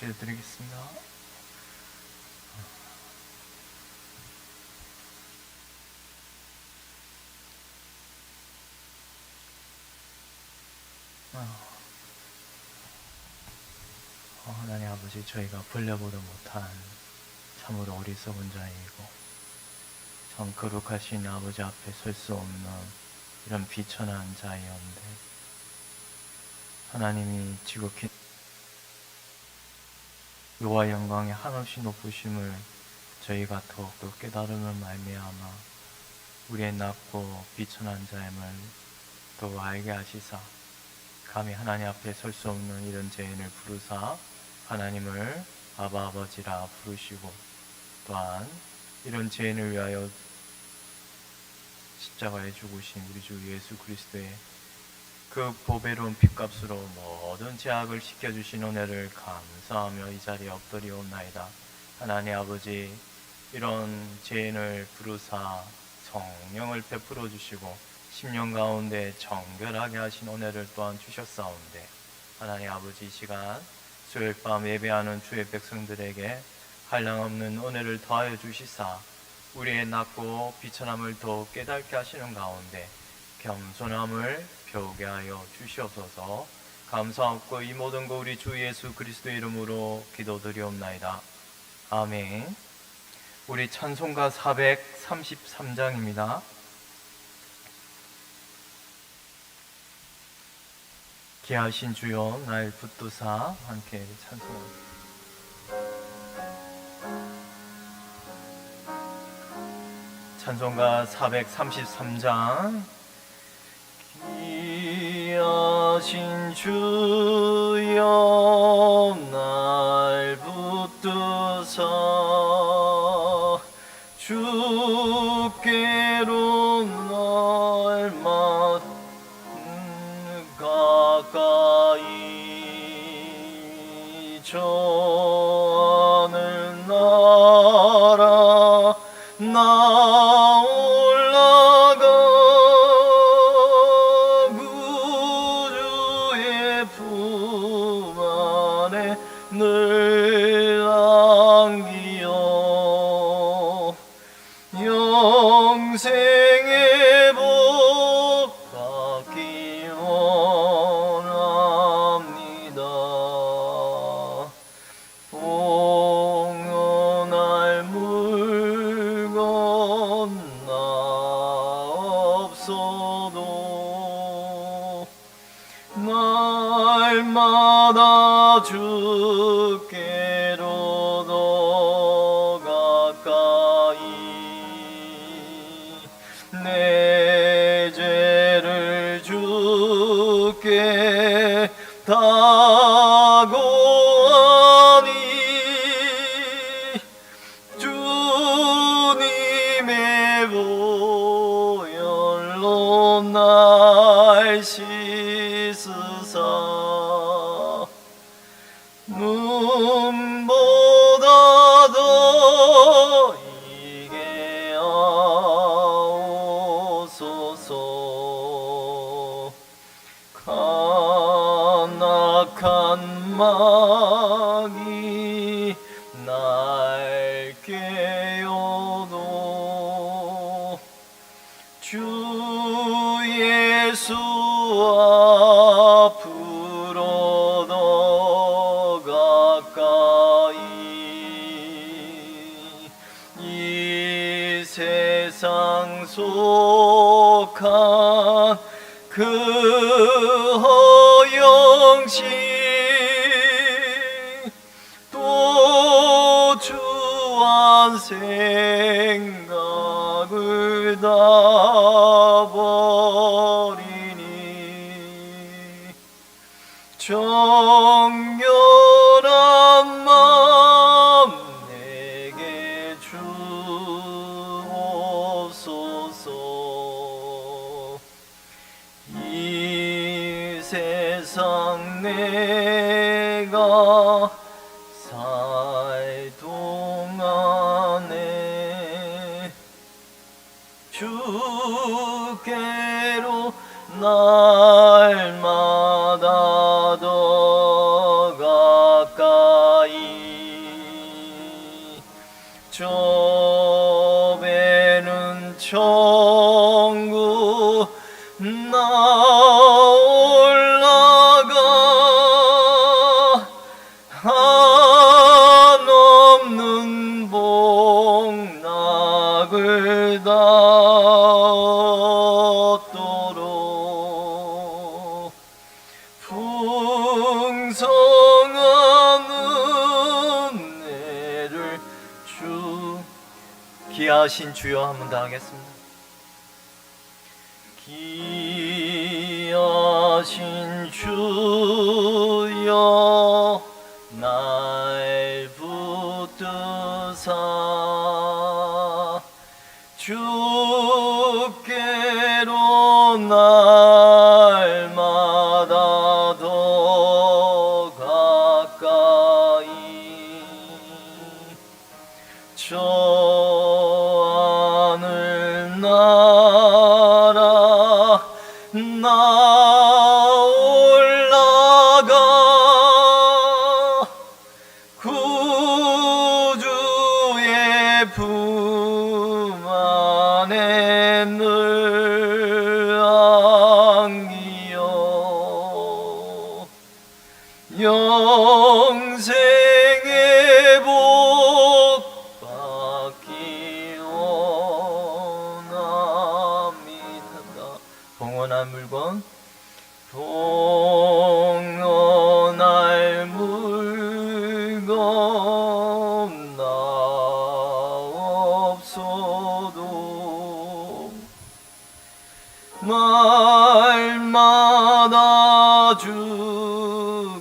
기도드리겠습니다. 하나님 아버지, 저희가 벌려보도 못한 참으로 어리석은 자이고 참 거룩하신 아버지 앞에 설 수 없는 이런 비천한 자이었는데, 하나님이 지극히 의와 영광의 한없이 높으심을 저희가 더욱더 깨달음을 말미암아 우리의 낮고 비천한 자임을 또 알게 하시사 감히 하나님 앞에 설 수 없는 이런 죄인을 부르사 하나님을 아바 아버지라 부르시고, 또한 이런 죄인을 위하여 십자가에 죽으신 우리 주 예수 그리스도의 그 보배로운 핏값으로 모든 죄악을 씻겨주신 은혜를 감사하며 이 자리에 엎드리옵나이다. 하나님 아버지, 이런 죄인을 부르사 성령을 베풀어 주시고 심령 가운데 정결하게 하신 은혜를 또한 주셨사온데, 하나님 아버지, 이 시간 수요일 밤 예배하는 주의 백성들에게 한량없는 은혜를 더하여 주시사 우리의 낮고 비천함을 더욱 깨닫게 하시는 가운데 겸손함을 배우게 하여 주시옵소서. 감사하고 이 모든 거 우리 주 예수 그리스도의 이름으로 기도드리옵나이다. 아멘. 우리 찬송가 433장입니다. 귀하신 주여 날 붙드사, 함께 찬송합니다. 찬송가 433장. 귀하신 주여 날 붙드사 주께로 날 가까이 저 하늘 나라 나 올라가 구주의 품 안에 늘 안기어 영생의 복 받기 원합니다. 봉헌할 물 건너 없어도 날마다 주께로 더 가까이 내 죄를 주께 다 고하니 주님의 보혈로 날 씻으사 눈보다 더 이게 하옵소서. 간악한 마귀 날 깨어도 주 예수 앞으로 더 가까이 이 세상 속한 그 허영심 또 주한 생각을 다 버리니 정결한 마음 내게 주옵소서. 이 세상 내가 살 동안에 주께로 날마다 더 가까이 저 배는 천국 나올라가 한없는 복락을 얻도록 풍성한 은혜를 귀하신 주여 한번 더 하겠습니다. 귀하신 주여 날 붙드사 주께로 날마다 더 가까이 저 하늘 나라 나올라가 구주의 품 안에 늘 안기어 영생의 복 받기 원합니다. 봉헌할 물건 봉헌할 물건 나 없어도 말마다 주께로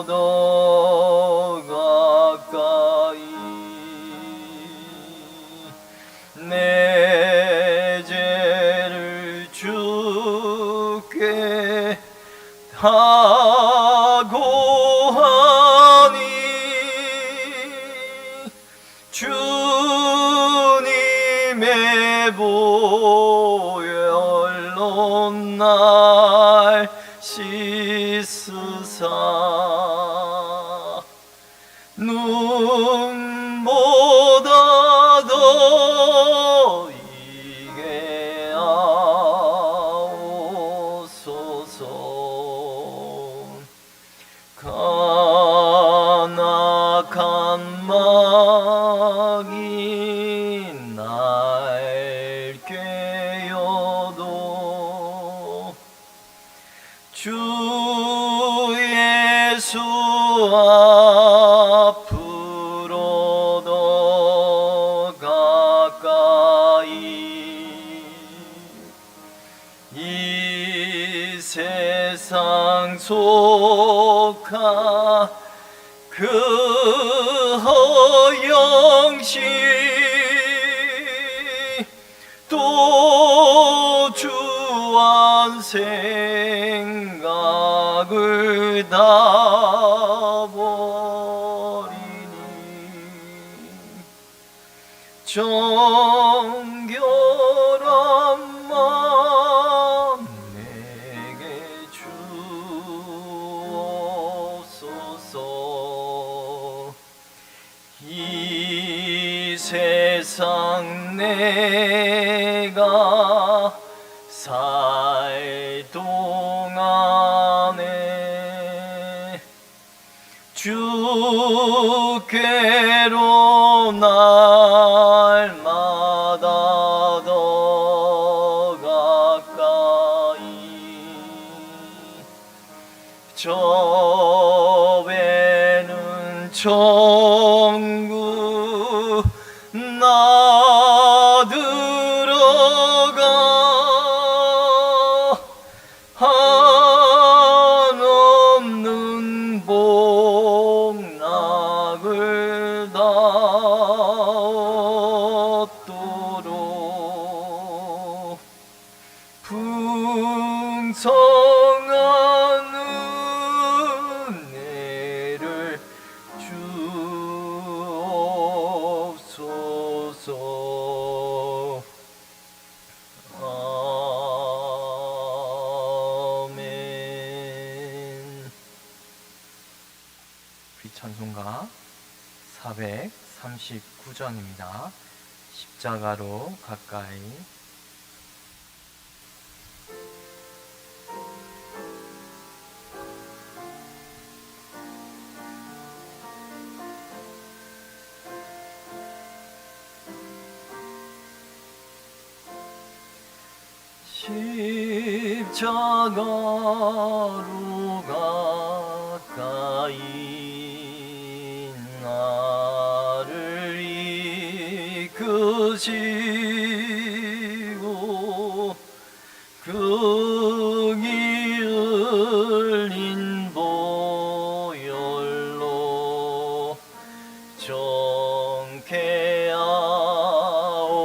더 가까이 내 죄를 주께 하고 하니 주님의 보혈로 날 씻으사 눈보다 더 이게 하옵소서. 간악한 마귀 날 꾀어도 주 예수 앞으로 더 가까이 이 세상 속한 그 허영시 또 주한 생각을 다 버리니 정결한 마음 내게 주옵소서. 이 세상 내가 살 동안에 주께로 날마다 더 가까이 저 배는 천국 나 들어가 한없는 복락을 다 얻도록 풍성한 은혜를 주옵소서. 아멘. 우리 찬송가 400 39장입니다. 십자가로 가까이. 십자가로 가까이 나를 이끄시고 그 기울린 보혈로 정케 하옵소서.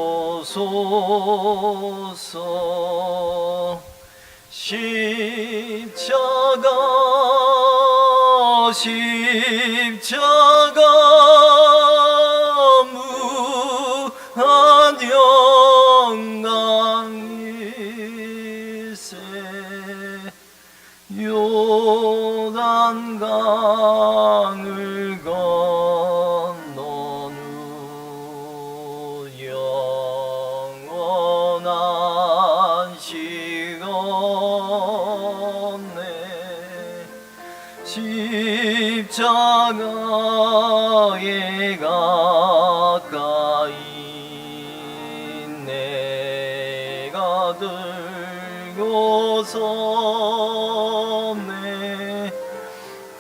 십자가 무한 영광일세. 요단강을 건넌 후 영원한 시간에 십자가에 가까이 내가 들고 섰네.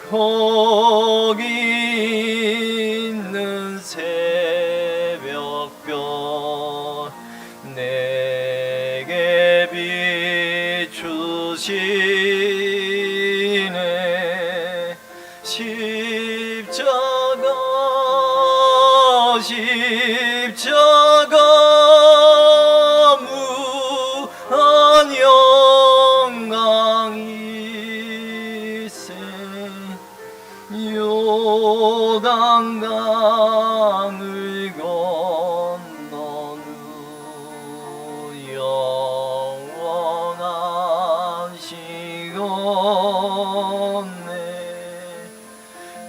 거기 있는 새벽별 내게 비추시네. 십자가 무한 영광일세. 요단강을 건넌 후 영원한 시간에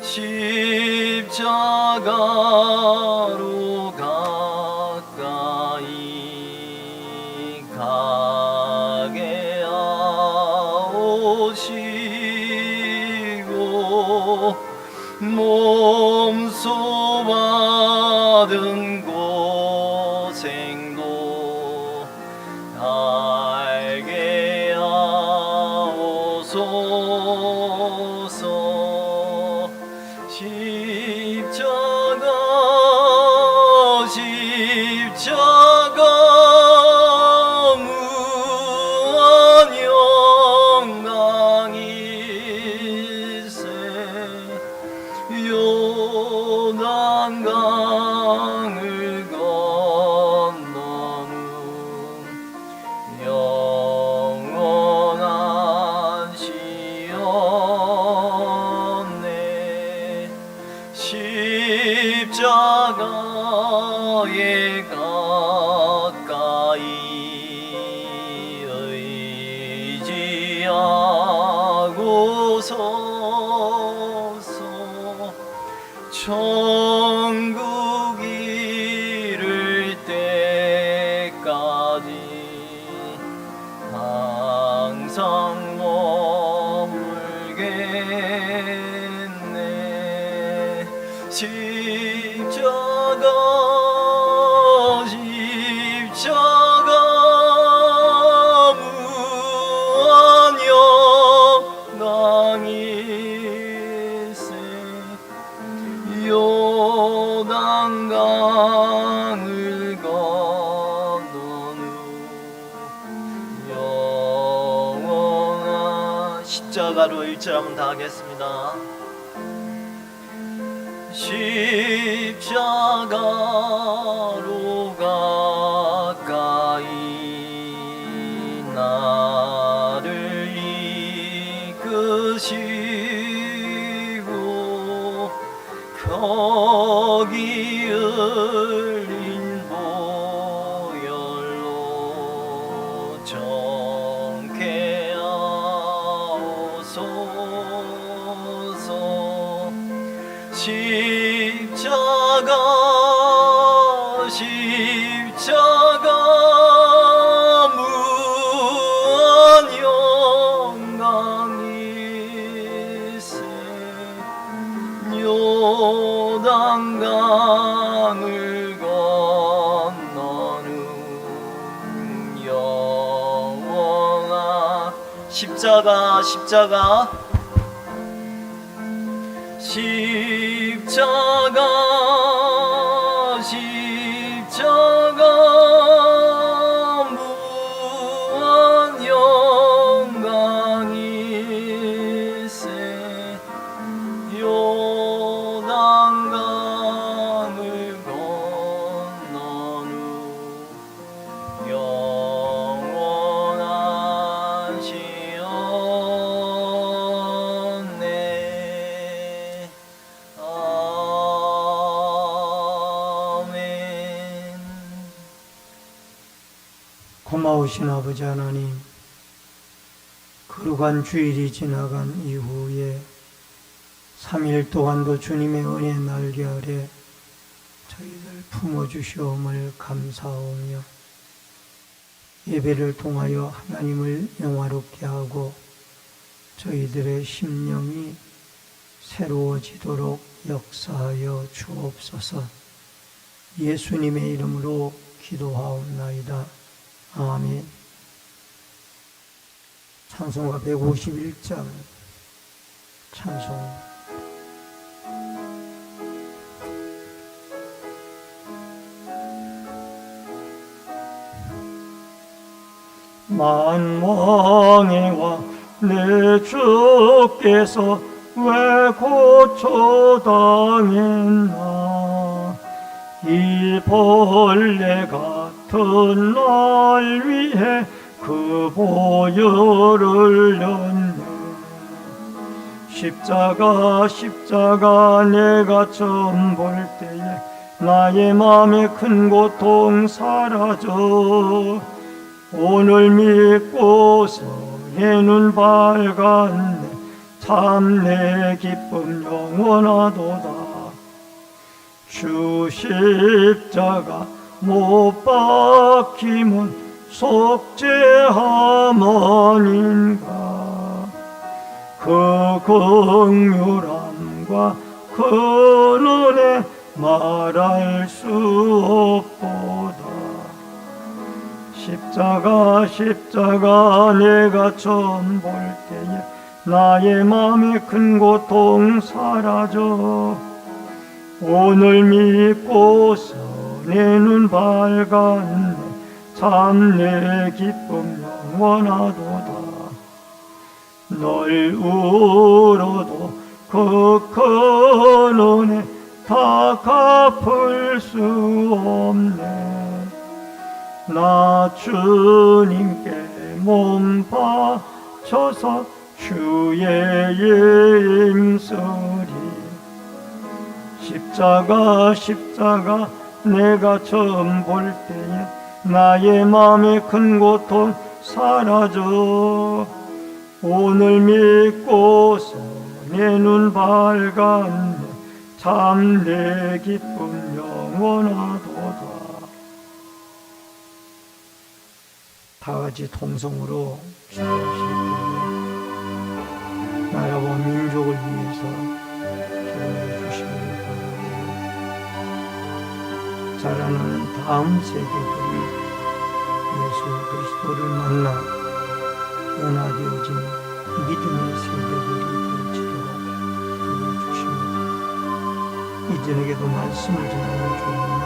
십자가로 가까이 가게 하옵시고 몸소 받은 고생도 알게 하옵소서. 십자가 무한 영광일세. 요단강을 건넌 후 영원한 시온에 십자가에 가까이 의지하고 서서 천국 이를 때까지 항상 머물겠네. 십자가 무한 영광일세. 요단강을 건넌 후 영원한 십자가로 일절하면 다 하겠습니다. 십자가로 가까이 나를 이끄시고 거기 흘린 보혈로 정케 하옵소서. 십자가 십자가 십자가 십자가 십자가 무한 영광일세 요단강을 건넌 후 영원한 시온네 아멘. 고마우신 아버지 하나님, 거룩한 주일이 지나간 이후에 3일 동안도 주님의 은혜 날개 아래 저희들 품어주시옵을 감사하오며 예배를 통하여 하나님을 영화롭게 하고 저희들의 심령이 새로워지도록 역사하여 주옵소서. 예수님의 이름으로 기도하옵나이다. 아멘. 찬송가 151장 찬송. 만왕의 왕 내 주께서 왜 고초당했나. 이 벌레 같은 날 위해 그 보혈을 흘렸네. 십자가 십자가 내가 처음 볼 때에 나의 맘에 큰 고통 사라져. 오늘 믿고서 내 눈 밝았네. 참 내 기쁨 영원하도다. 주 십자가 못 박힘은 속죄함 아닌가. 그 긍휼함과 그 은혜 말할 수 없도다. 십자가 십자가 내가 처음 볼 때에 나의 맘에 큰 고통 사라져. 오늘 믿고서 내 눈 밝았네. 참 내 기쁨 영원하도다. 널 울어도 그 큰 은혜 다 갚을 수 없네. 나 주님께 몸 바쳐서 주의 임쓰리. 십자가 십자가 내가 처음 볼 때에 나의 맘에 큰 고통 사라져. 오늘 믿고서 내 눈 밝았네. 참 내 기쁨 영원하도다. 다같이 통성으로 기도하시겠군요. 나라와 민족을 위해서 기도해 주시길 바랍니다. 자라나는 다음 세대들이 예수 그리스도를 만나 변화되어진 믿음의 세대들이 되어지도록 기도해 주십니다. 이전에게도 말씀을 전하는 좋으나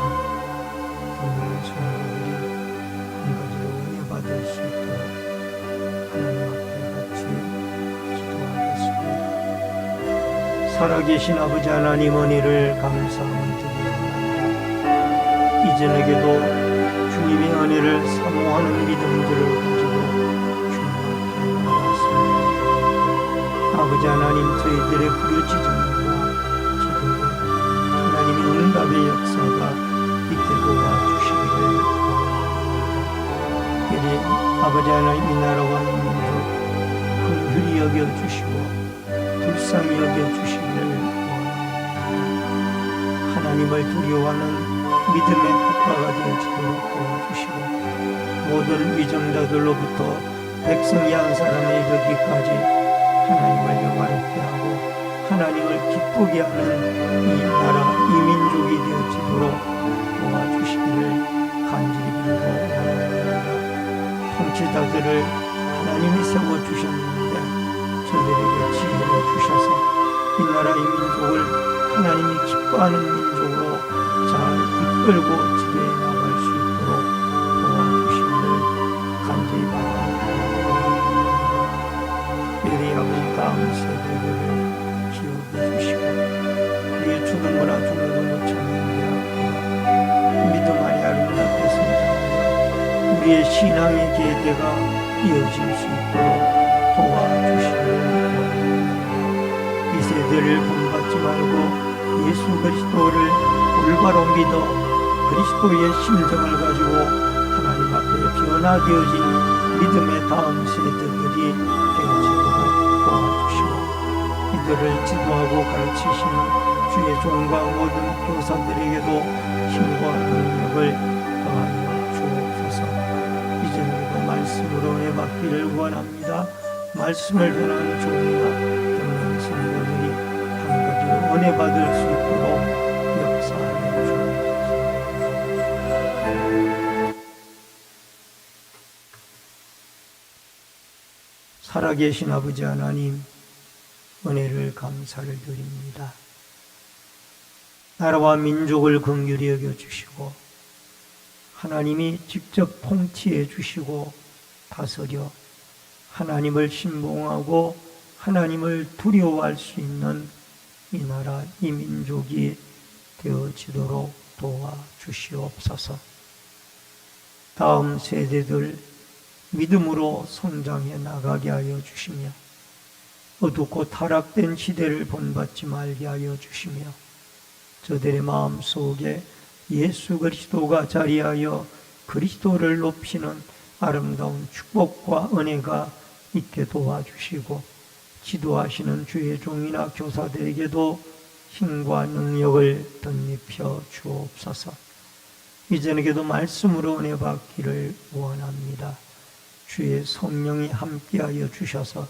오늘의 성도들이 한 가지로 은혜 받을 수 있도록 하나님 앞에 같이 기도하겠습니다. 살아계신 아버지 하나님, 은혜를 감사함을 드리옵나이다. 이전에게도 주님의 은혜를 사모하는 믿음들을 가지고 주님 앞에 나갔습니다. 아버지 하나님, 저희들의 부르짖음과 기도에 하나님의 응답의 역사가 있게 도와주시기를 바랍니다. 이리 아버지 하나님, 이 나라와 이 민족 긍휼히 여겨주시고 불쌍히 여겨주시기를 원합니다. 하나님을 두려워하는 믿음의 국가가 되어지도록 도와주시고 모든 위정자들로부터 백성이 한 사람에 이르기까지 하나님을 영화롭게 하고 하나님을 기쁘게 하는 이 나라, 이 민족이 되어지도록 도와주시기를 간절히 빌고 원합니다. 통치자들을 하나님이 세워주셨는데 저들에게 지혜를 주셔서 이 나라의 민족을 하나님이 기뻐하는 민족으로 잘 이끌고 지도해 나갈 수 있도록 도와주시기를 간절히 바랍니다. 우리 아버지 다음 세대들을 기억해 주시고 우리의 죽은 거나 죽는 것 믿음 안에 아름답게 성장하여 우리의 신앙의 계대가 이어질 수 있도록 도와주시기를 원합니다. 이 세대를 본받지 말고 예수 그리스도를 올바로 믿어 그리스도의 심정을 가지고 하나님 앞에 변화되어진 믿음의 다음 세대들이 되어지도록 도와주시고 이들을 지도하고 가르치시는 주의 종과 모든 교사들에게도 힘과 능력을 더하여 주옵소서. 이전에도 말씀으로 은혜 받기를 원합니다. 말씀을 전하는 종이나 듣는 성도들이 한 가지로 은혜 받을 수 있도록 역사하여 주옵소서. 살아계신 아버지 하나님, 은혜를 감사를 드립니다. 나라와 민족을 긍휼히 여겨주시고 하나님이 직접 통치해 주시고 다스려 하나님을 신봉하고 하나님을 두려워할 수 있는 이 나라, 이 민족이 되어지도록 도와주시옵소서. 다음 세대들 믿음으로 성장해 나가게 하여 주시며 어둡고 타락된 시대를 본받지 말게 하여 주시며 저들의 마음속에 예수 그리스도가 자리하여 그리스도를 높이는 아름다운 축복과 은혜가 있게 도와주시고 지도하시는 주의 종이나 교사들에게도 힘과 능력을 덧입혀 주옵소서. 이전에게도 말씀으로 은혜 받기를 원합니다. 주의 성령이 함께하여 주셔서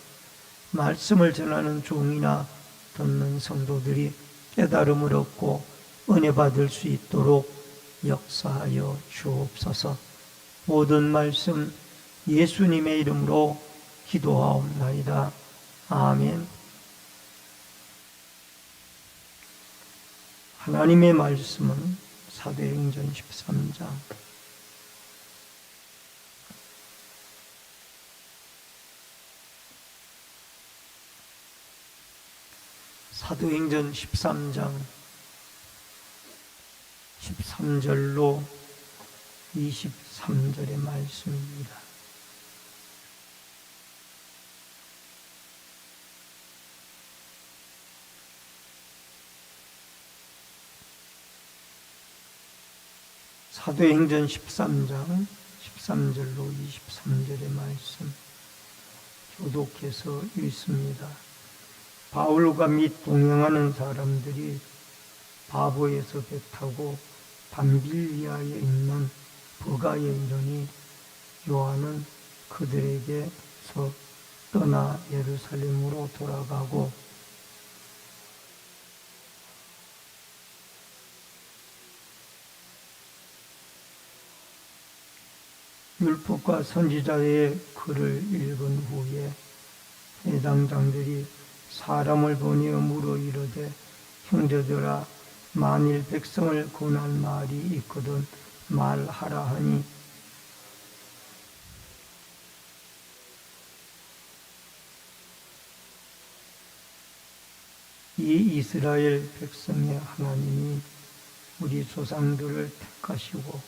말씀을 전하는 종이나 듣는 성도들이 깨달음을 얻고 은혜 받을 수 있도록 역사하여 주옵소서. 모든 말씀 예수님의 이름으로 기도하옵나이다. 아멘. 하나님의 말씀은 사도행전 13장 사도행전 13장 13절로 23절의 말씀입니다. 사도행전 13장 13절로 23절의 말씀 교독해서 읽습니다. 바울과 및 동행하는 사람들이 바보에서 배 타고 밤빌리아에 있는 버가에 이르니 요한은 그들에게서 떠나 예루살렘으로 돌아가고 율법과 선지자의 글을 읽은 후에 회당장들이 사람을 보내어 물어 이르되 형제들아 만일 백성을 권할 말이 있거든 말하라 하니 이 이스라엘 백성의 하나님이 우리 조상들을 택하시고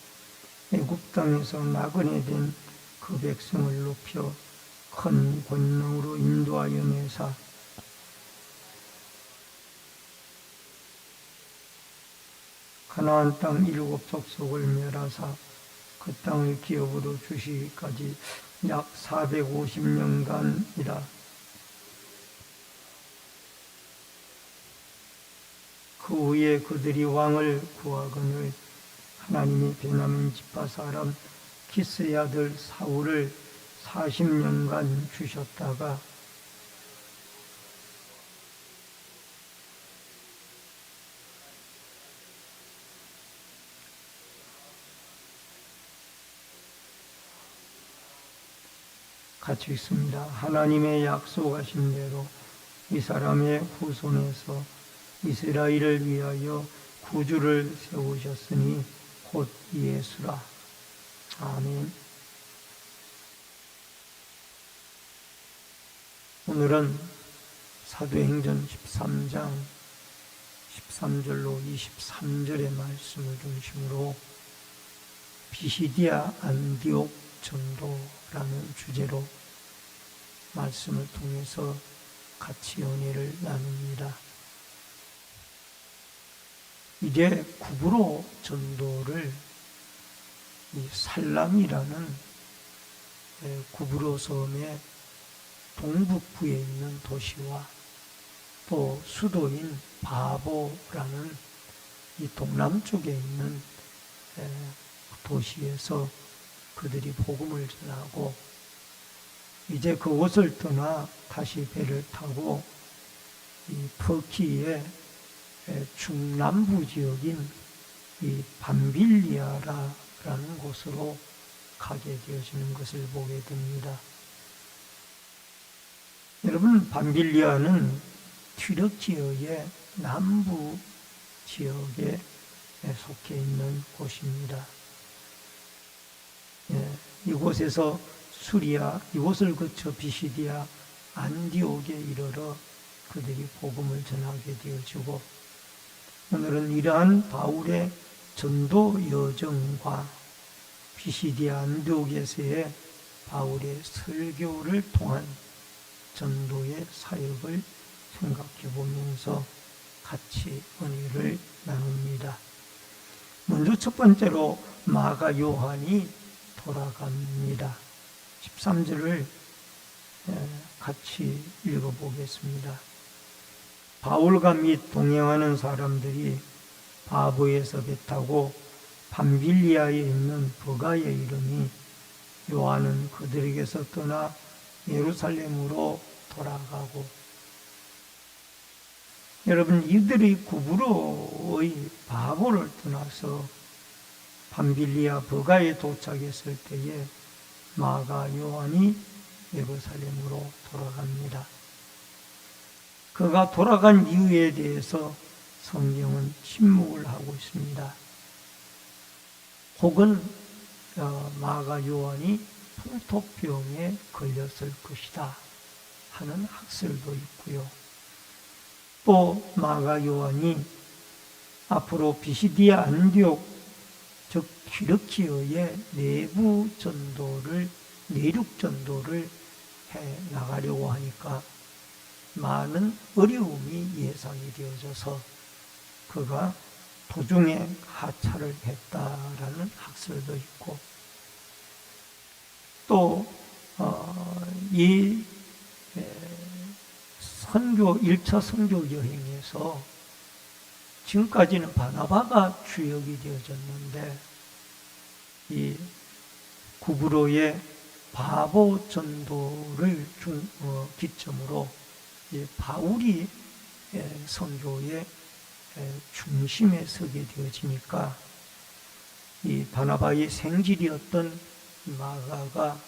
애굽 땅에서 나그네 된 그 백성을 높여 큰 권능으로 인도하여 내사 가나안 땅 7 족속을 멸하사 그 땅을 기업으로 주시기까지 약 450년간이라. 그 후에 그들이 왕을 구하거늘 하나님이 베냐민 지파 사람 기스의 아들 사울을 40년간 주셨다가 같이 읽습니다. 하나님의 약속하신 대로 이 사람의 후손에서 이스라엘을 위하여 구주를 세우셨으니 곧 예수라. 아멘. 오늘은 사도행전 13장 13절로 23절의 말씀을 중심으로 비시디아 안디옥 전도라는 주제로 말씀을 통해서 같이 은혜를 나눕니다. 이제 구브로 전도를 이 살람이라는 구브로 섬의 동북부에 있는 도시와 또 수도인 바보라는 이 동남쪽에 있는 도시에서 그들이 복음을 전하고 이제 그곳을 떠나 다시 배를 타고 이 터키의 중남부 지역인 이 밤빌리아라는 곳으로 가게 되어지는 것을 보게 됩니다. 여러분, 밤빌리아는 튀르키예의 남부 지역에 속해 있는 곳입니다. 이곳에서 수리아, 이곳을 거쳐 비시디아 안디옥에 이르러 그들이 복음을 전하게 되어지고, 오늘은 이러한 바울의 전도 여정과 비시디아 안디옥에서의 바울의 설교를 통한 전도의 사역을 생각해 보면서 같이 은혜를 나눕니다. 먼저 첫 번째로 마가 요한이 돌아갑니다. 13절을 같이 읽어보겠습니다. 바울과 및 동행하는 사람들이 바보에서 배 타고 밤빌리아에 있는 버가에 이르니 요한은 그들에게서 떠나 예루살렘으로 돌아가고, 여러분, 이들이 구브로의 바보를 떠나서 밤빌리아 버가에 도착했을 때에 마가 요한이 예루살렘으로 돌아갑니다. 그가 돌아간 이유에 대해서 성경은 침묵을 하고 있습니다. 혹은 마가 요한이 풍토병에 걸렸을 것이다 하는 학설도 있고요. 또 마가 요한이 앞으로 비시디아 안디옥, 즉 튀르키예의 내부 전도를, 내륙 전도를 해 나가려고 하니까 많은 어려움이 예상이 되어져서 그가 도중에 하차를 했다라는 학설도 있고, 또 이 선교 1차 선교 여행에서 지금까지는 바나바가 주역이 되어졌는데 이 구브로의 바보 전도를 기점으로 바울이 선교의 중심에 서게 되어지니까 이 바나바의 생질이었던 마가가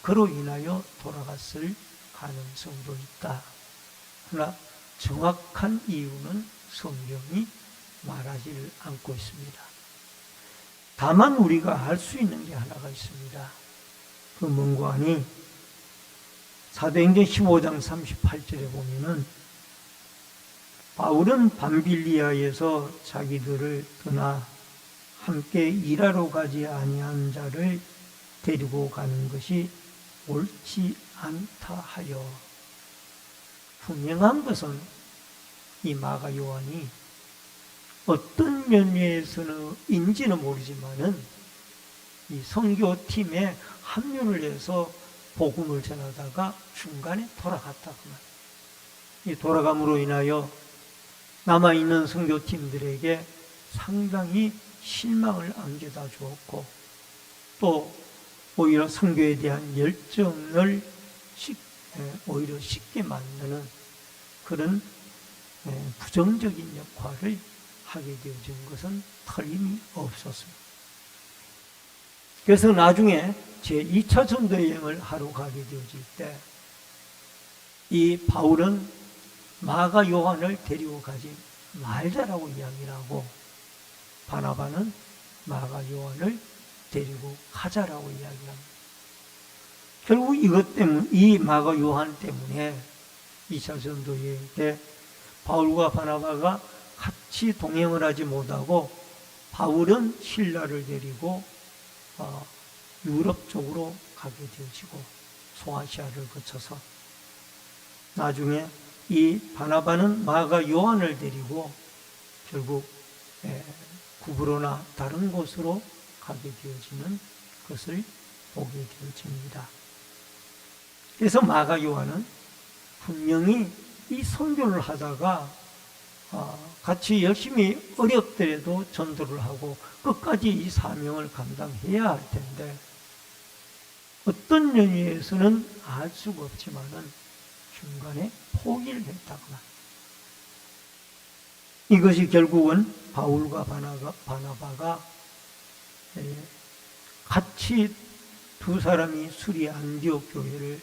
그로 인하여 돌아갔을 가능성도 있다. 그러나 정확한 이유는 성경이 말하지 않고 있습니다. 다만 우리가 알 수 있는 게 하나가 있습니다. 그 뭔가 하니 사도행전 15장 38절에 보면은 바울은 밤빌리아에서 자기들을 떠나 함께 일하러 가지 아니한 자를 데리고 가는 것이 옳지 않다 하여, 분명한 것은 이 마가 요한이 어떤 면에서는인지는 모르지만은 이 선교팀에 합류를 해서 복음을 전하다가 중간에 돌아갔다구나. 이 돌아감으로 인하여 남아있는 선교팀들에게 상당히 실망을 안겨다 주었고, 또 오히려 선교에 대한 열정을 오히려 식게 만드는 그런 부정적인 역할을 하게 되어진 것은 틀림이 없었습니다. 그래서 나중에 제2차 전도 여행을 하러 가게 되어질 때 이 바울은 마가 요한을 데리고 가지 말자라고 이야기를 하고 바나바는 마가 요한을 데리고 가자라고 이야기합니다. 결국 이것 때문에, 이 마가 요한 때문에 2차 전도 여행 때 바울과 바나바가 같이 동행을 하지 못하고 바울은 신라를 데리고 유럽 쪽으로 가게 되어지고 소아시아를 거쳐서 나중에 이 바나바는 마가 요한을 데리고 결국 구브로나 다른 곳으로 가게 되어지는 것을 보게 되어집니다. 그래서 마가 요한은 분명히 이 선교를 하다가 같이 열심히 어렵더라도 전도를 하고 끝까지 이 사명을 감당해야 할 텐데 어떤 연유에서는 알 수가 없지만은 중간에 포기를 했다거나 이것이 결국은 바울과 바나바가 같이 두 사람이 수리 안디옥 교회를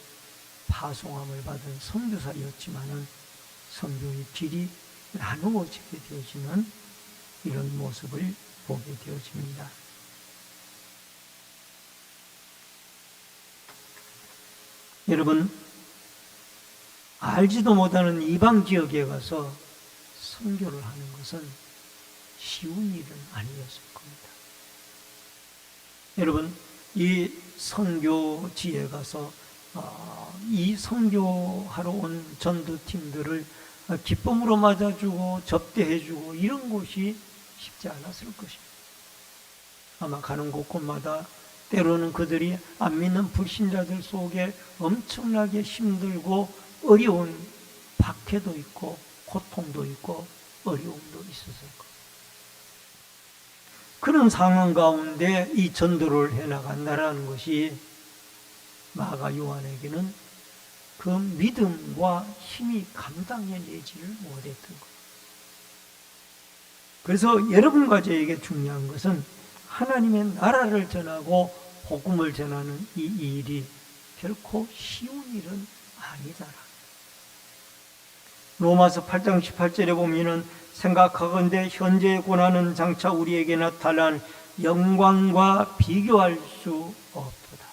파송함을 받은 선교사였지만은 선교의 길이 나누어지게 되어지는 이런 모습을 보게 되어집니다. 여러분, 알지도 못하는 이방 지역에 가서 선교를 하는 것은 쉬운 일은 아니었을 겁니다. 여러분, 이 선교지에 가서 이 선교하러 온 전도팀들을 기쁨으로 맞아주고 접대해주고 이런 것이 쉽지 않았을 것입니다. 아마 가는 곳곳마다 때로는 그들이 안 믿는 불신자들 속에 엄청나게 힘들고 어려운 박해도 있고 고통도 있고 어려움도 있었을 겁니다. 그런 상황 가운데 이 전도를 해나간다라는 것이 마가 요한에게는 그 믿음과 힘이 감당해내지를 못했던 거예요. 그래서 여러분과 저에게 중요한 것은 하나님의 나라를 전하고 복음을 전하는 이 일이 결코 쉬운 일은 아니다라. 로마서 8장 18절에 보면은 생각하건대 현재의 고난은 장차 우리에게 나타난 영광과 비교할 수 없도다.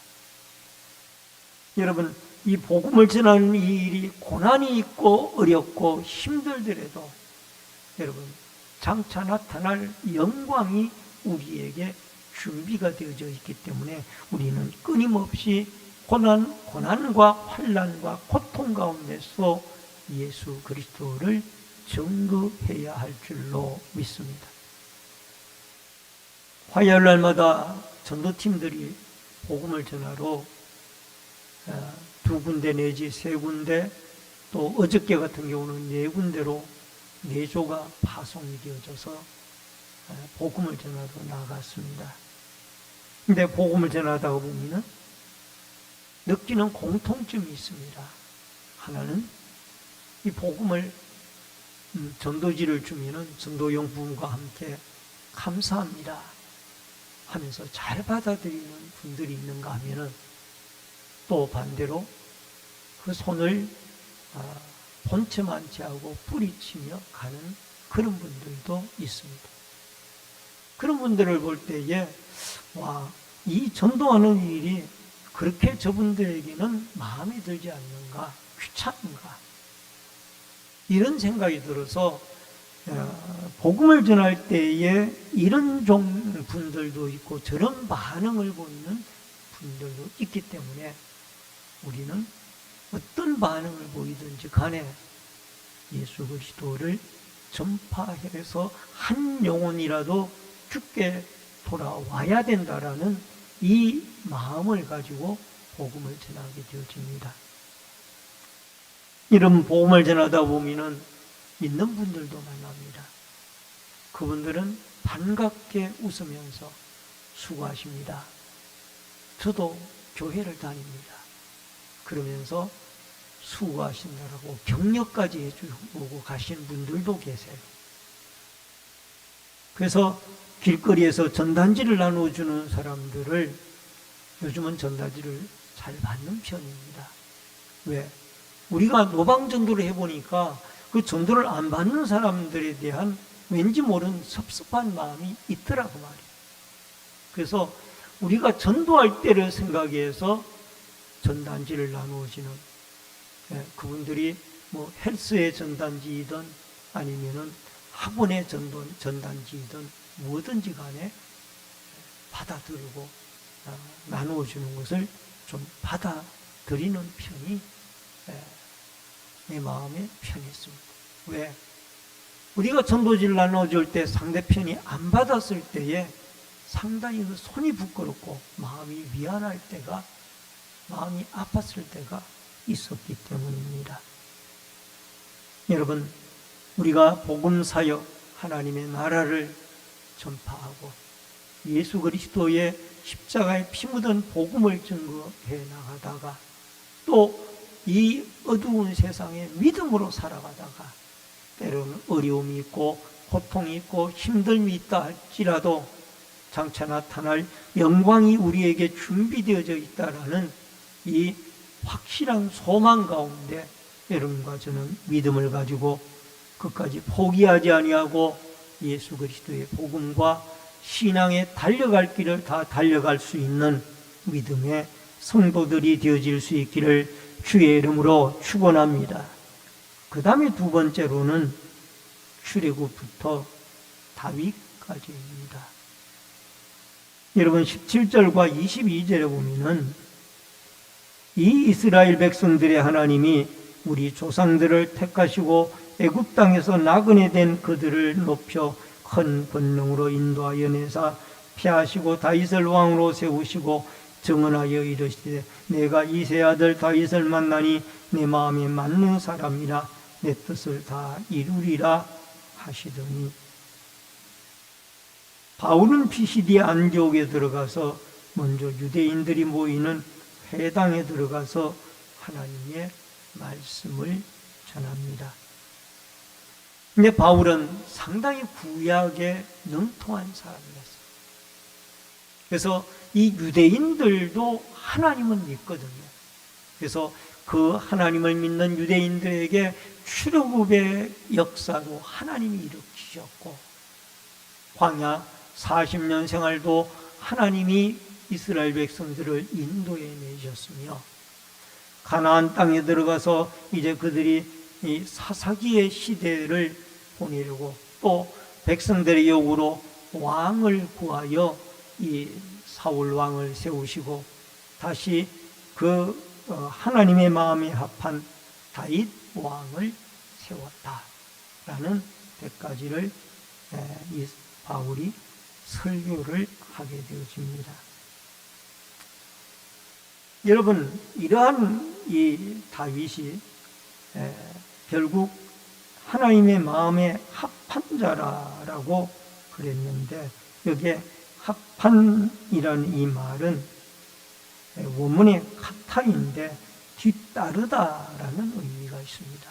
여러분, 이 복음을 전하는 이 일이 고난이 있고 어렵고 힘들더라도 여러분, 장차 나타날 영광이 우리에게 준비가 되어져 있기 때문에 우리는 끊임없이 고난과 환난과 고통 가운데서 예수 그리스도를 증거해야 할 줄로 믿습니다. 화요일 날마다 전도팀들이 복음을 전하러 2군데 내지 3군데, 또 어저께 같은 경우는 4군데로 4조가 파송이 되어져서 복음을 전하러 나갔습니다. 근데 복음을 전하다가 보면 느끼는 공통점이 있습니다. 하나는 이 복음을 전도지를 주면은 전도용품과 함께 감사합니다 하면서 잘 받아들이는 분들이 있는가 하면은 또 반대로 그 손을 본체만치 하고 뿌리치며 가는 그런 분들도 있습니다. 그런 분들을 볼 때에 이 전도하는 일이 그렇게 저분들에게는 마음에 들지 않는가, 귀찮은가, 이런 생각이 들어서 복음을 전할 때에 이런 종 분들도 있고 저런 반응을 보이는 분들도 있기 때문에 우리는 어떤 반응을 보이든지 간에 예수 그리스도를 전파해서 한 영혼이라도 죽게 돌아와야 된다라는 이 마음을 가지고 복음을 전하게 되어집니다. 이런 복음을 전하다 보면은 있는 분들도 만납니다. 그분들은 반갑게 웃으면서 수고하십니다. 저도 교회를 다닙니다. 그러면서 수고하신다라고 격려까지 해주고 가시는 분들도 계세요. 그래서 길거리에서 전단지를 나눠주는 사람들을 요즘은 전단지를 잘 받는 편입니다. 왜? 우리가 노방전도를 해보니까 그 전도를 안 받는 사람들에 대한 왠지 모르는 섭섭한 마음이 있더라고 말이에요. 그래서 우리가 전도할 때를 생각해서 전단지를 나누어지는, 그분들이 뭐 헬스의 전단지이든 아니면은 학원의 전단지이든 뭐든지 간에 받아들이고 나누어 주는 것을 좀 받아들이는 편이 내 마음에 편했습니다. 왜? 우리가 전도지를 나눠줄 때 상대편이 안 받았을 때에 상당히 그 손이 부끄럽고 마음이 미안할 때가, 마음이 아팠을 때가 있었기 때문입니다. 여러분, 우리가 복음사역, 하나님의 나라를 전파하고 예수 그리스도의 십자가에 피 묻은 복음을 증거해 나가다가 또 이 어두운 세상에 믿음으로 살아가다가 때로는 어려움이 있고 고통이 있고 힘듦이 있다 할지라도 장차 나타날 영광이 우리에게 준비되어져 있다라는 이 확실한 소망 가운데 여러분과 저는 믿음을 가지고 끝까지 포기하지 아니하고 예수 그리스도의 복음과 신앙에 달려갈 길을 다 달려갈 수 있는 믿음의 성도들이 되어질 수 있기를 주의 이름으로 축원합니다. 그 다음에 두 번째로는 출애굽부터 다윗까지입니다. 여러분 17절과 22절에 보면은 이 이스라엘 백성들의 하나님이 우리 조상들을 택하시고 애굽 땅에서 나그네 된 그들을 높여 큰 권능으로 인도하여 내사 피하시고 다윗을 왕으로 세우시고 정언하여 이르시되 내가 이세 아들 다윗을 만나니 내 마음에 맞는 사람이라 내 뜻을 다 이루리라 하시더니, 바울은 피시디아 안디옥에 들어가서 먼저 유대인들이 모이는 회당에 들어가서 하나님의 말씀을 전합니다. 근데 바울은 상당히 구약에 능통한 사람이었어요. 그래서 이 유대인들도 하나님을 믿거든요. 그래서 그 하나님을 믿는 유대인들에게 출애굽의 역사도 하나님이 일으키셨고, 광야 40년 생활도 하나님이 이스라엘 백성들을 인도해 내셨으며, 가나안 땅에 들어가서 이제 그들이 이 사사기의 시대를 보내려고 또 백성들의 요구로 왕을 구하여 이 사울 왕을 세우시고 다시 그 하나님의 마음에 합한 다윗 왕을 세웠다라는 데까지를 이 바울이 설교를 하게 되어집니다. 여러분, 이러한 이 다윗이 결국 하나님의 마음에 합한 자라고 그랬는데, 여기에 합한이라는 이 말은 원문의 카타인데 뒤따르다라는 의미가 있습니다.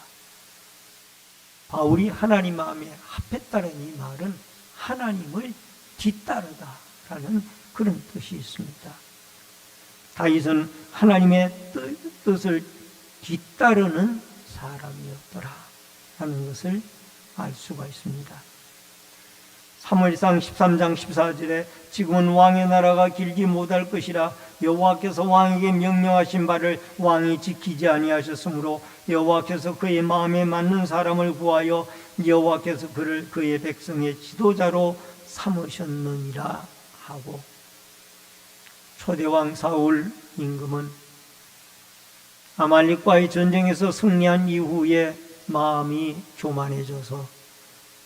바울이 하나님 마음에 합했다는 이 말은 하나님을 뒤따르다라는 그런 뜻이 있습니다. 다윗은 하나님의 뜻을 뒤따르는 사람이었더라 하는 것을 알 수가 있습니다. 사무엘상 13장 14절에 지금은 왕의 나라가 길지 못할 것이라 여호와께서 왕에게 명령하신 바를 왕이 지키지 아니하셨으므로 여호와께서 그의 마음에 맞는 사람을 구하여 여호와께서 그를 그의 백성의 지도자로 삼으셨느니라 하고, 초대왕 사울 임금은 아말렉과의 전쟁에서 승리한 이후에 마음이 교만해져서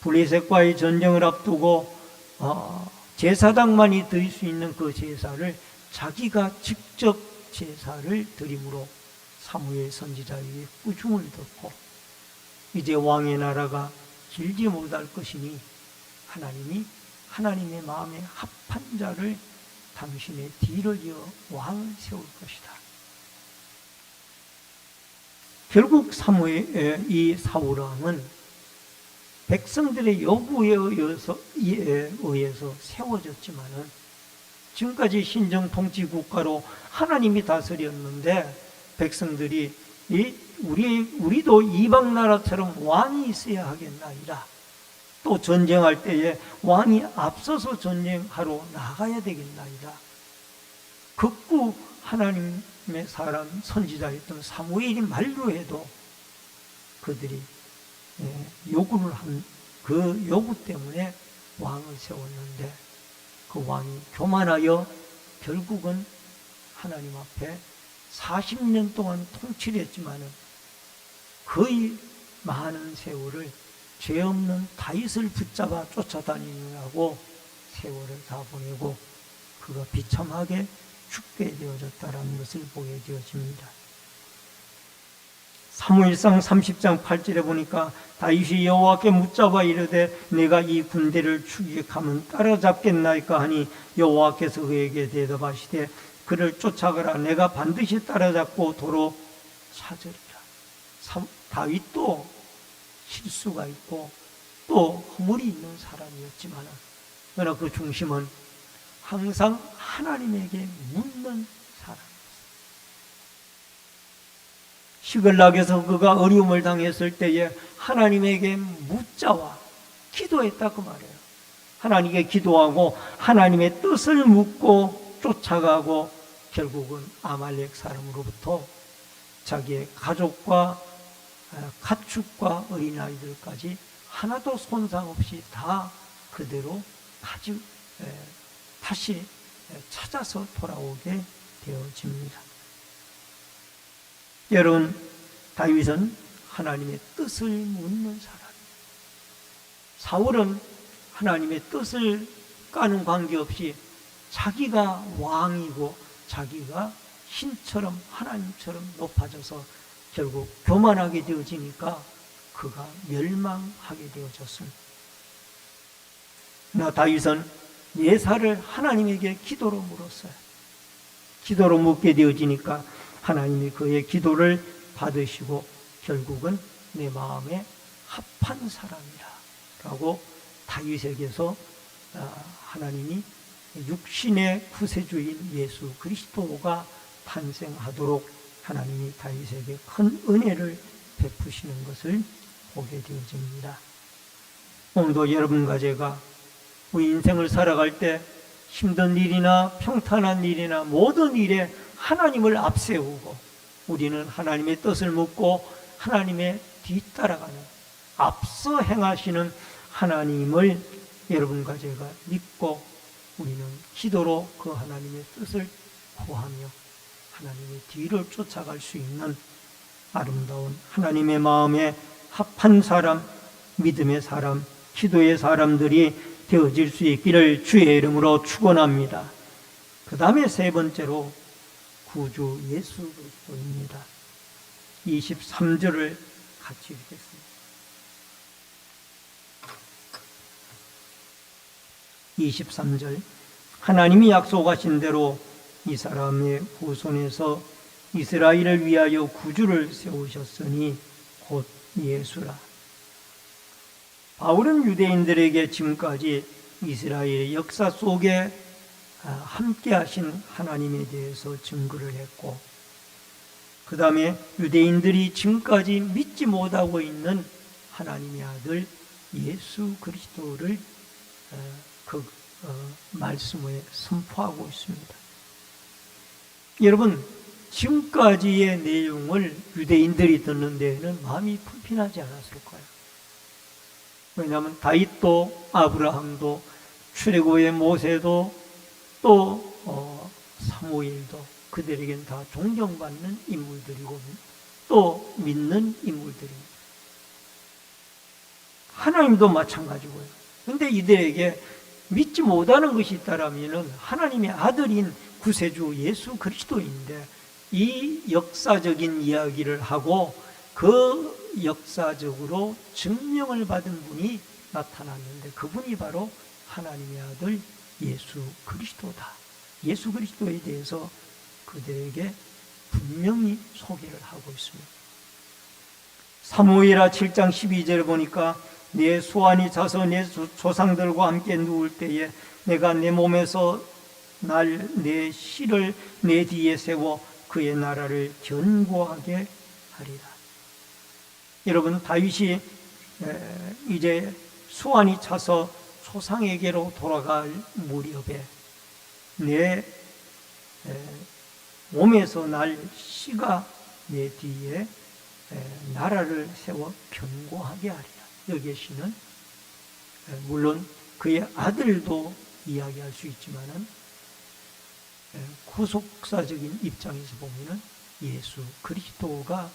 블레셋과의 전쟁을 앞두고 제사장만이 드릴 수 있는 그 제사를 자기가 직접 제사를 드림으로 사무엘 선지자에게 꾸중을 듣고, 이제 왕의 나라가 길지 못할 것이니 하나님이 하나님의 마음에 합한 자를 당신의 뒤를 이어 왕을 세울 것이다. 결국 이 사울 왕은 백성들의 요구에 의해서 세워졌지만은 지금까지 신정 통치 국가로 하나님이 다스렸는데 백성들이 우리도 이방 나라처럼 왕이 있어야 하겠나이다. 또 전쟁할 때에 왕이 앞서서 전쟁하러 나가야 되겠나이다. 극구 하나님의 사람 선지자였던 사무엘이 만류해도 그들이 요구를 한 그 요구 때문에 왕을 세웠는데 그 왕이 교만하여 결국은 하나님 앞에 40년 동안 통치를 했지만은 거의 많은 세월을 죄 없는 다윗을 붙잡아 쫓아다니느라고 세월을 다 보내고 그가 비참하게 죽게 되어졌다라는 것을 보게 되어집니다. 사무엘상 30장 8절에 보니까 다윗이 여호와께 묻잡아 이르되 내가 이 군대를 죽이게 가면 따라잡겠나이까 하니 여호와께서 그에게 대답하시되 그를 쫓아가라. 내가 반드시 따라잡고 도로 찾으리라. 다윗도 실수가 있고 또 허물이 있는 사람이었지만 그러나 그 중심은 항상 하나님에게 묻는 사람이었어요. 시글락에서 그가 어려움을 당했을 때에 하나님에게 묻자와 기도했다 그 말이에요. 하나님께 기도하고 하나님의 뜻을 묻고 쫓아가고 결국은 아말렉 사람으로부터 자기의 가족과 가축과 어린아이들까지 하나도 손상 없이 다 그대로 다시 찾아서 돌아오게 되어집니다. 여러분, 다윗은 하나님의 뜻을 묻는 사람이에요. 사울은 하나님의 뜻을 까는 관계없이 자기가 왕이고 자기가 신처럼 하나님처럼 높아져서 결국 교만하게 되어지니까 그가 멸망하게 되어졌습니다. 그러나 다윗은 예사를 하나님에게 기도로 물었어요. 기도로 묻게 되어지니까 하나님이 그의 기도를 받으시고 결국은 내 마음에 합한 사람이라 라고 다윗에게서 하나님이 육신의 구세주인 예수 그리스도가 탄생하도록 하나님이 다윗에게 큰 은혜를 베푸시는 것을 보게 되어집니다. 오늘도 여러분과 제가 우리 인생을 살아갈 때 힘든 일이나 평탄한 일이나 모든 일에 하나님을 앞세우고 우리는 하나님의 뜻을 묻고 하나님의 뒤따라가는 앞서 행하시는 하나님을 여러분과 제가 믿고 우리는 기도로 그 하나님의 뜻을 구하며 하나님의 뒤를 쫓아갈 수 있는 아름다운 하나님의 마음에 합한 사람, 믿음의 사람, 기도의 사람들이 되어질 수 있기를 주의 이름으로 축원합니다. 그 다음에 세 번째로 구주 예수 그리스도입니다. 23절을 같이 읽겠습니다. 23절 하나님이 약속하신 대로 이 사람의 후손에서 이스라엘을 위하여 구주를 세우셨으니 곧 예수라. 바울은 유대인들에게 지금까지 이스라엘의 역사 속에 함께 하신 하나님에 대해서 증거를 했고 그 다음에 유대인들이 지금까지 믿지 못하고 있는 하나님의 아들 예수 그리스도를 그 말씀에 선포하고 있습니다. 여러분, 지금까지의 내용을 유대인들이 듣는 데에는 마음이 불편하지 않았을 거예요. 왜냐하면 다윗도 아브라함도 출애굽의 모세도 또 사무엘도 그들에겐 다 존경받는 인물들이고 또 믿는 인물들입니다. 하나님도 마찬가지고요. 그런데 이들에게 믿지 못하는 것이 있다라면 하나님의 아들인 구세주 예수 그리스도인데 이 역사적인 이야기를 하고 그 역사적으로 증명을 받은 분이 나타났는데 그분이 바로 하나님의 아들 예수 그리스도다. 예수 그리스도에 대해서 그들에게 분명히 소개를 하고 있습니다. 사무엘하 7장 12절을 보니까 내 소환이 자서 내 조상들과 함께 누울 때에 내가 내 몸에서 내 씨를 내 뒤에 세워 그의 나라를 견고하게 하리라. 여러분, 다윗이 이제 수완이 차서 소상에게로 돌아갈 무렵에 내 몸에서 날 씨가 내 뒤에 나라를 세워 견고하게 하리라. 여기에 씨는 물론 그의 아들도 이야기할 수 있지만은 구속사적인 입장에서 보면은 예수 그리스도가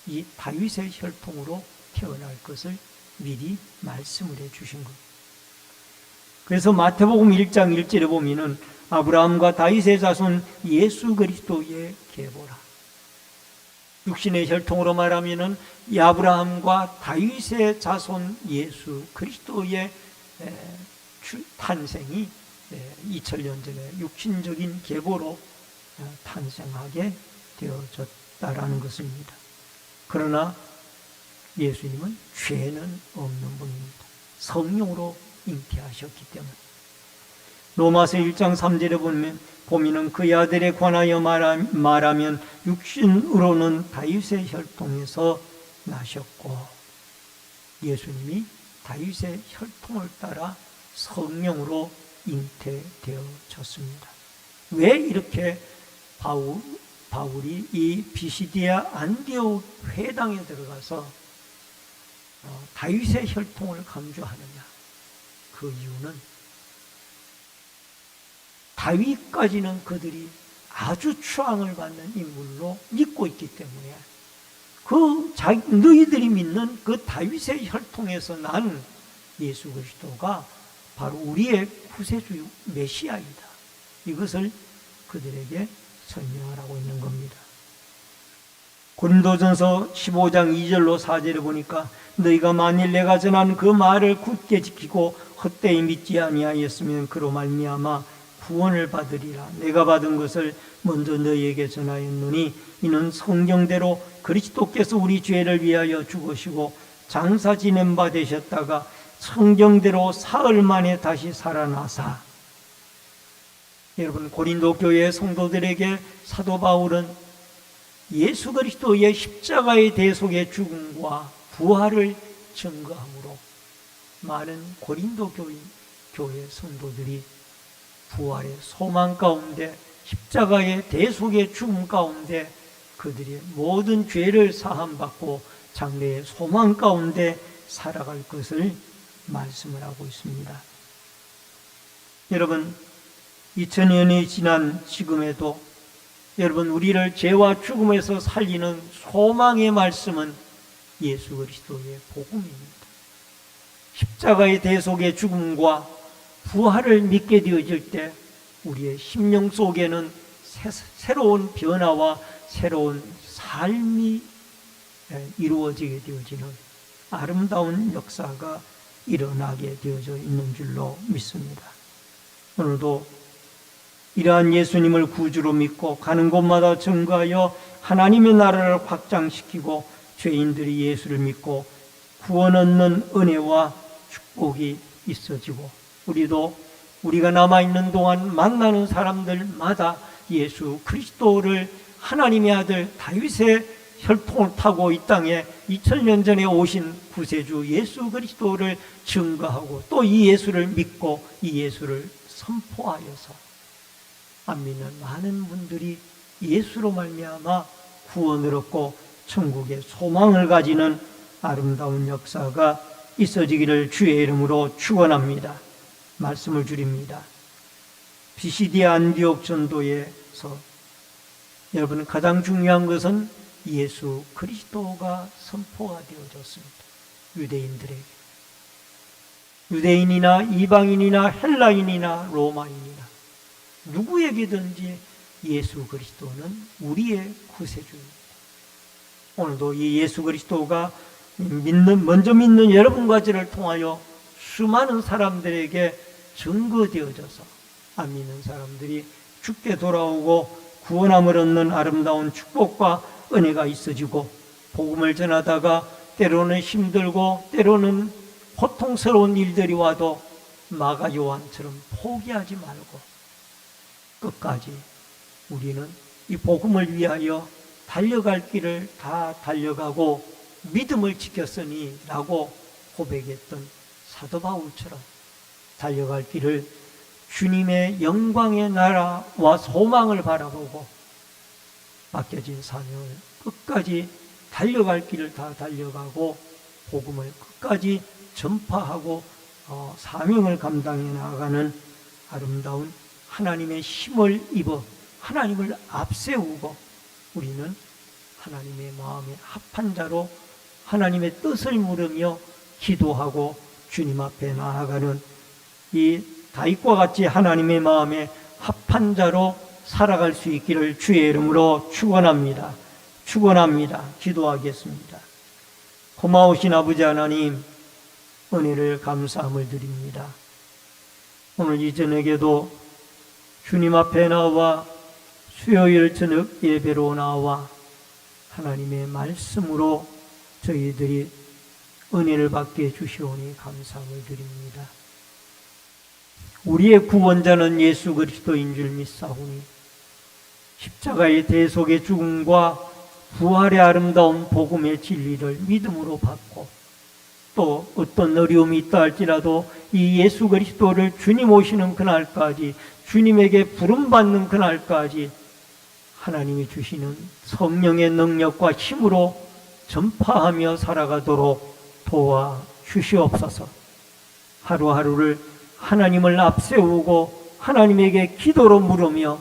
이 다윗의 혈통으로 태어날 것을 미리 말씀을 해 주신 것. 그래서 마태복음 1장 1절에 보면은 아브라함과 다윗의 자손 예수 그리스도의 계보라. 육신의 혈통으로 말하면은 아브라함과 다윗의 자손 예수 그리스도의 탄생이 2000년 전에 육신적인 계보로 탄생하게 되어졌다라는 것입니다. 그러나 예수님은 죄는 없는 분입니다. 성령으로 잉태하셨기 때문에. 로마서 1장 3절에 보면은 그의 아들에 관하여 말하면 육신으로는 다윗의 혈통에서 나셨고, 예수님이 다윗의 혈통을 따라 성령으로 잉태되어졌습니다. 왜 이렇게 바울이 이 비시디아 안디옥 회당에 들어가서 다윗의 혈통을 강조하느냐? 그 이유는 다윗까지는 그들이 아주 추앙을 받는 인물로 믿고 있기 때문에 너희들이 믿는 그 다윗의 혈통에서 난 예수 그리스도가 바로 우리의 구세주 메시아이다. 이것을 그들에게 설명하라고 있는 겁니다. 고린도전서 15장 2절로 4절에 보니까 너희가 만일 내가 전한 그 말을 굳게 지키고 헛되이 믿지 아니하였으면 그로 말미암아 구원을 받으리라. 내가 받은 것을 먼저 너희에게 전하였노니 이는 성경대로 그리스도께서 우리 죄를 위하여 죽으시고 장사 지낸 바 되셨다가 성경대로 사흘 만에 다시 살아나사. 여러분, 고린도 교회 성도들에게 사도 바울은 예수 그리스도의 십자가의 대속의 죽음과 부활을 증거함으로 많은 고린도 교회 성도들이 부활의 소망 가운데, 십자가의 대속의 죽음 가운데 그들이 모든 죄를 사함받고 장래의 소망 가운데 살아갈 것을 말씀을 하고 있습니다. 여러분, 2000년이 지난 지금에도 여러분, 우리를 죄와 죽음에서 살리는 소망의 말씀은 예수 그리스도의 복음입니다. 십자가의 대속의 죽음과 부활을 믿게 되어질 때 우리의 심령 속에는 새로운 변화와 새로운 삶이 이루어지게 되어지는 아름다운 역사가 일어나게 되어져 있는 줄로 믿습니다. 오늘도 이러한 예수님을 구주로 믿고 가는 곳마다 증거하여 하나님의 나라를 확장시키고 죄인들이 예수를 믿고 구원 얻는 은혜와 축복이 있어지고, 우리도 우리가 남아있는 동안 만나는 사람들마다 예수 그리스도를 하나님의 아들 다윗의 혈통을 타고 이 땅에 2000년 전에 오신 구세주 예수 그리스도를 증거하고 또 이 예수를 믿고 이 예수를 선포하여서 안 믿는 많은 분들이 예수로 말미암아 구원을 얻고 천국의 소망을 가지는 아름다운 역사가 있어지기를 주의 이름으로 축원합니다. 말씀을 드립니다. 비시디아 안디옥 전도에서 여러분, 가장 중요한 것은 예수 그리스도가 선포가 되어졌습니다. 유대인들에게, 유대인이나 이방인이나 헬라인이나 로마인이나 누구에게든지 예수 그리스도는 우리의 구세주입니다. 오늘도 이 예수 그리스도가 먼저 믿는 여러분과 저를 통하여 수많은 사람들에게 증거되어져서 안 믿는 사람들이 죽게 돌아오고 구원함을 얻는 아름다운 축복과 은혜가 있어지고, 복음을 전하다가 때로는 힘들고 때로는 고통스러운 일들이 와도 마가 요한처럼 포기하지 말고 끝까지 우리는 이 복음을 위하여 달려갈 길을 다 달려가고 믿음을 지켰으니 라고 고백했던 사도 바울처럼 달려갈 길을 주님의 영광의 나라와 소망을 바라보고 맡겨진 사명을 끝까지 달려갈 길을 다 달려가고 복음을 끝까지 전파하고 사명을 감당해 나가는 아름다운 하나님의 힘을 입어 하나님을 앞세우고 우리는 하나님의 마음에 합한 자로 하나님의 뜻을 물으며 기도하고 주님 앞에 나아가는 이 다윗과 같이 하나님의 마음에 합한 자로 살아갈 수 있기를 주의 이름으로 축원합니다. 축원합니다. 기도하겠습니다. 고마우신 아버지 하나님, 은혜를 감사함을 드립니다. 오늘 이 저녁에도 주님 앞에 나와 수요일 저녁 예배로 나와 하나님의 말씀으로 저희들이 은혜를 받게 해주시오니 감사함을 드립니다. 우리의 구원자는 예수 그리스도인 줄 믿사오니 십자가의 대속의 죽음과 부활의 아름다운 복음의 진리를 믿음으로 받고 또 어떤 어려움이 있다 할지라도 이 예수 그리스도를 주님 오시는 그날까지 주님에게 부름받는 그날까지 하나님이 주시는 성령의 능력과 힘으로 전파하며 살아가도록 도와주시옵소서. 하루하루를 하나님을 앞세우고 하나님에게 기도로 물으며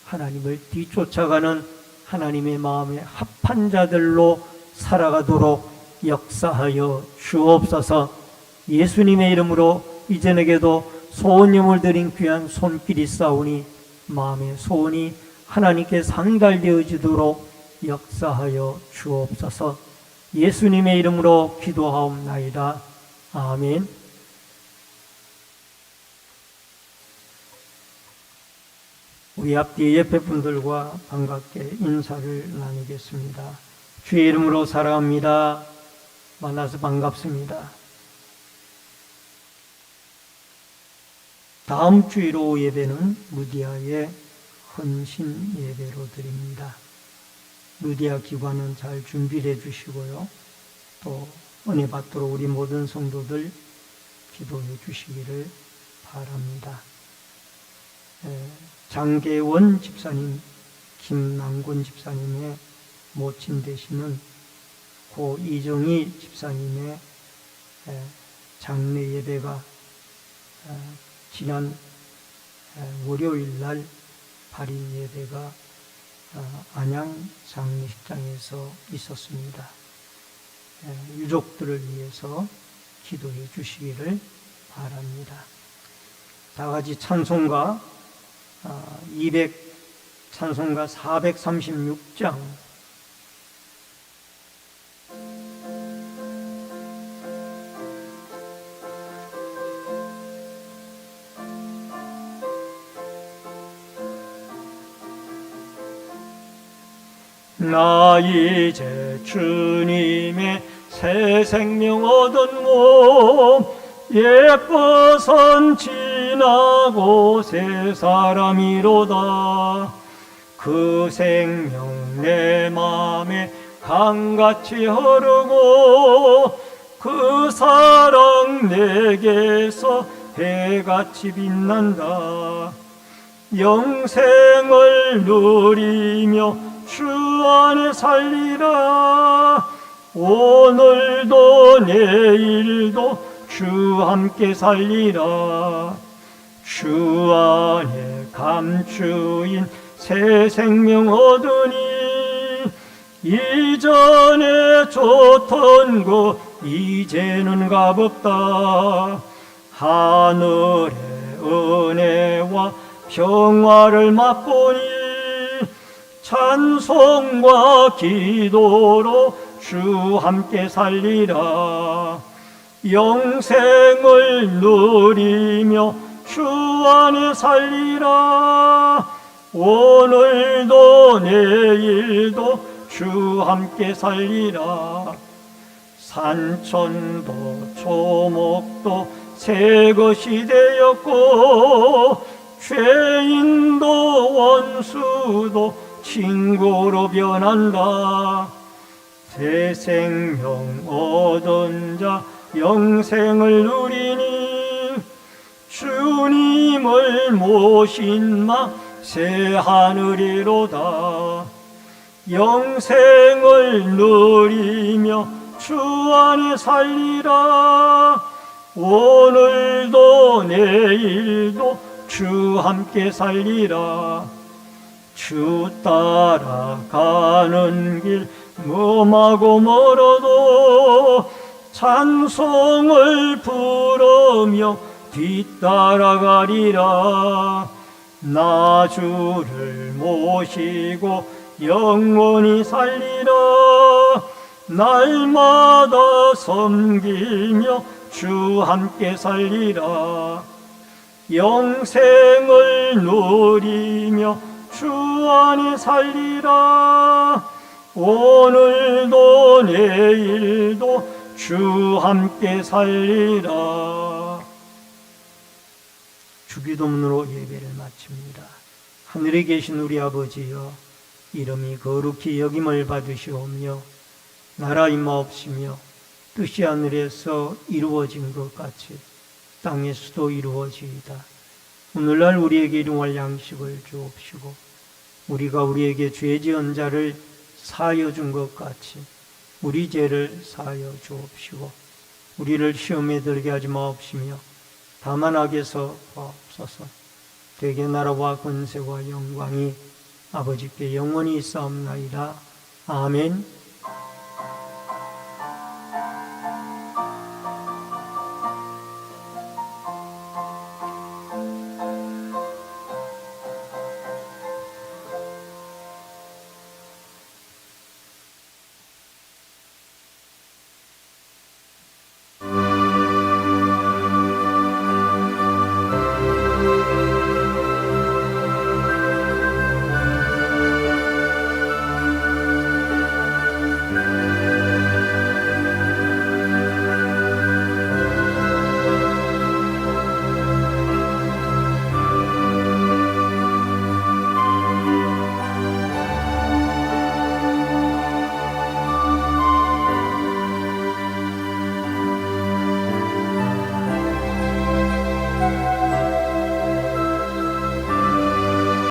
하나님을 뒤쫓아가는 하나님의 마음에 합한 자들로 살아가도록 역사하여 주옵소서. 예수님의 이름으로 이전에게도 소원염을 드린 귀한 손길이 싸우니 마음의 소원이 하나님께 상달되어지도록 역사하여 주옵소서. 예수님의 이름으로 기도하옵나이다. 아멘. 우리 앞뒤 옆에 분들과 반갑게 인사를 나누겠습니다. 주의 이름으로 사랑합니다. 만나서 반갑습니다. 다음 주일로 예배는 루디아의 헌신 예배로 드립니다. 루디아 기관은 잘 준비를 해주시고요. 또 은혜 받도록 우리 모든 성도들 기도해 주시기를 바랍니다. 장계원 집사님, 김남곤 집사님의 모친 되시는 고 이정희 집사님의 장례 예배가 지난 월요일 날 발인 예배가 안양 장례식장에서 있었습니다. 유족들을 위해서 기도해 주시기를 바랍니다. 다 같이 찬송가 찬송가 436장 나 이제 주님의 새 생명 얻은 몸 예뻐선 지나고 새 사람이로다. 그 생명 내 맘에 강같이 흐르고 그 사랑 내게서 해같이 빛난다. 영생을 누리며 주 안에 살리라. 오늘도 내일도 주 함께 살리라. 주 안에 감추인 새 생명 얻으니 이전에 좋던 곳 이제는 값없다. 하늘의 은혜와 평화를 맛보니 찬송과 기도로 주 함께 살리라. 영생을 누리며 주 안에 살리라. 오늘도 내일도 주 함께 살리라. 산천도 초목도 새 것이 되었고 죄인도 원수도 친구로 변한다. 새 생명 얻은 자 영생을 누리니 주님을 모신 마 새 하늘이로다. 영생을 누리며 주 안에 살리라. 오늘도 내일도 주 함께 살리라. 주 따라가는 길 험하고 멀어도 찬송을 부르며 뒤따라가리라. 나 주를 모시고 영원히 살리라. 날마다 섬기며 주 함께 살리라. 영생을 누리며 주 안에 살리라. 오늘도 내일도 주 함께 살리라. 주기도문으로 예배를 마칩니다. 하늘에 계신 우리 아버지여, 이름이 거룩히 여김을 받으시오며 나라 임하옵시며 뜻이 하늘에서 이루어진 것 같이 땅에서도 이루어지이다. 오늘날 우리에게 일용할 양식을 주옵시고 우리가 우리에게 죄 지은 자를 사하여 준 것 같이 우리 죄를 사하여 주옵시고 우리를 시험에 들게 하지 마옵시며 다만 악에서 구하옵소서. 대개 나라와 권세와 영광이 아버지께 영원히 있사옵나이다. 아멘.